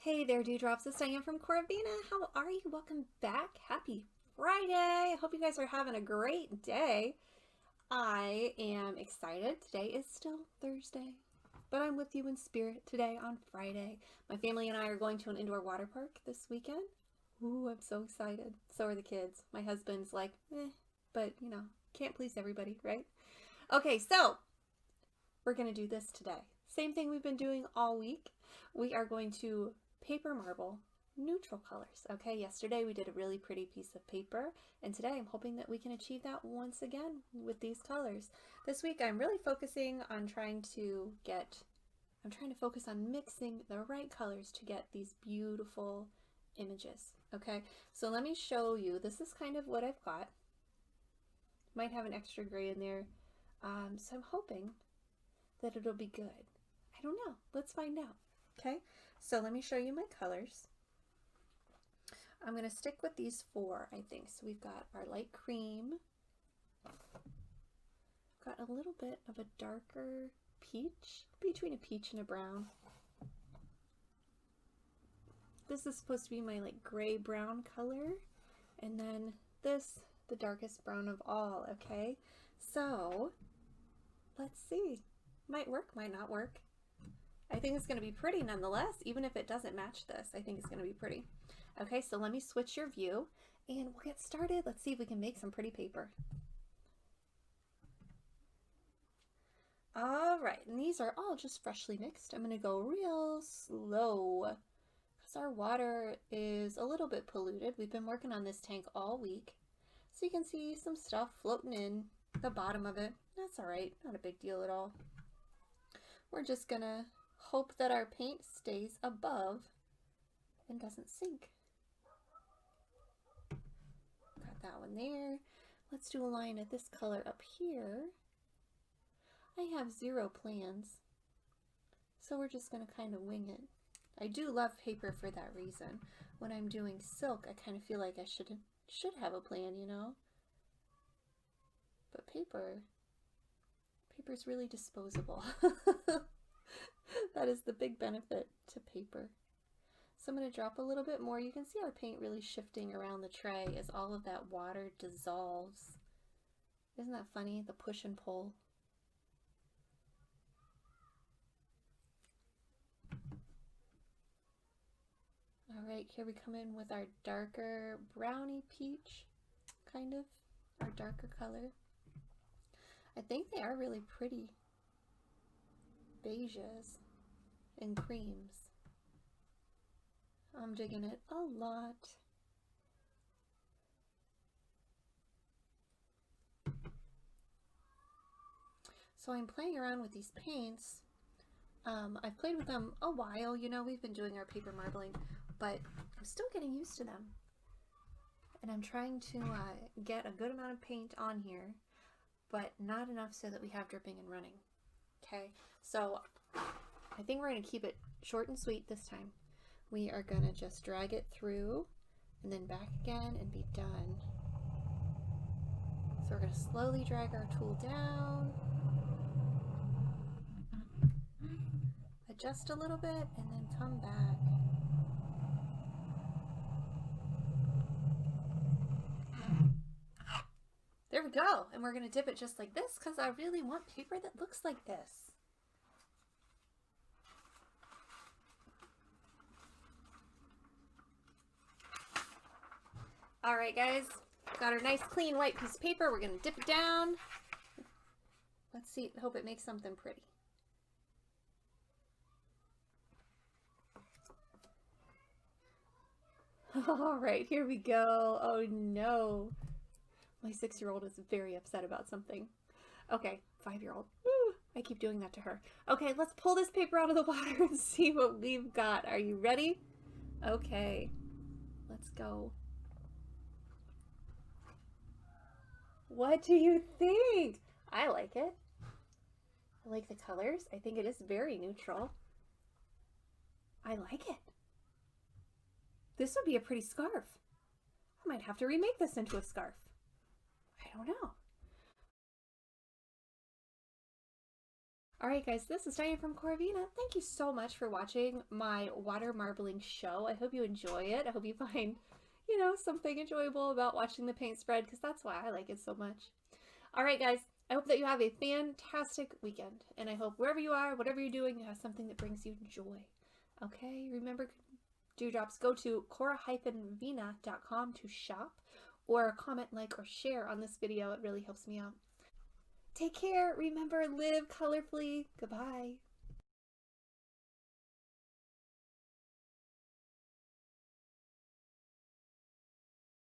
Hey there, Dewdrops. It's Diane from CoraVina. How are you? Welcome back. Happy Friday. I hope you guys are having a great day. I am excited. Today is still Thursday, but I'm with you in spirit today on Friday. My family and I are going to an indoor water park this weekend. Ooh, I'm so excited. So are the kids. My husband's like, but you know, can't please everybody, right? Okay, so we're going to do this today. Same thing we've been doing all week. We are going to paper marble neutral colors. Okay, yesterday we did a really pretty piece of paper, and today I'm hoping that we can achieve that once again with these colors. This week I'm really focusing on trying to focus on mixing the right colors to get these beautiful images. Okay, so let me show you. This is kind of what I've got. Might have an extra gray in there, so I'm hoping that it'll be good. I don't know. Let's find out. Okay, so let me show you my colors. I'm going to stick with these four, I think. So we've got our light cream, got a little bit of a darker peach, between a peach and a brown. This is supposed to be my like gray brown color, and then this, the darkest brown of all. Okay, so let's see. Might work, might not work. I think it's going to be pretty nonetheless, even if it doesn't match this. I think it's going to be pretty. Okay, so let me switch your view and we'll get started. Let's see if we can make some pretty paper. All right, and these are all just freshly mixed. I'm going to go real slow because our water is a little bit polluted. We've been working on this tank all week, so you can see some stuff floating in the bottom of it. That's all right, not a big deal at all. We're just going to hope that our paint stays above and doesn't sink. Got that one there. Let's do a line of this color up here. I have zero plans, so we're just going to kind of wing it. I do love paper for that reason. When I'm doing silk, I kind of feel like I should have a plan, you know? But paper's really disposable. That is the big benefit to paper. So I'm going to drop a little bit more. You can see our paint really shifting around the tray as all of that water dissolves. Isn't that funny? The push and pull. All right, here we come in with our darker brownie peach, kind of, our darker color. I think they are really pretty beiges and creams. I'm digging it a lot. So I'm playing around with these paints. I've played with them a while, you know, we've been doing our paper marbling, but I'm still getting used to them. And I'm trying to get a good amount of paint on here, but not enough so that we have dripping and running. Okay, so I think we're going to keep it short and sweet this time. We are going to just drag it through and then back again and be done. So we're going to slowly drag our tool down, adjust a little bit, and then come back. There we go, and we're going to dip it just like this because I really want paper that looks like this. All right, guys, got our nice clean white piece of paper. We're going to dip it down. Let's see, hope it makes something pretty. All right, here we go. Oh no. My 6-year-old is very upset about something. Okay, 5-year-old. Woo, I keep doing that to her. Okay, let's pull this paper out of the water and see what we've got. Are you ready? Okay, let's go. What do you think? I like it. I like the colors. I think it is very neutral. I like it. This would be a pretty scarf. I might have to remake this into a scarf. I don't know. Alright guys, this is Diane from CoraVina. Thank you so much for watching my water marbling show. I hope you enjoy it. I hope you find, something enjoyable about watching the paint spread, because that's why I like it so much. Alright guys, I hope that you have a fantastic weekend, and I hope wherever you are, whatever you're doing, you have something that brings you joy. Okay, remember, Dewdrops, go to cora-vina.com to shop, or comment, like, or share on this video. It really helps me out. Take care. Remember, live colorfully. Goodbye.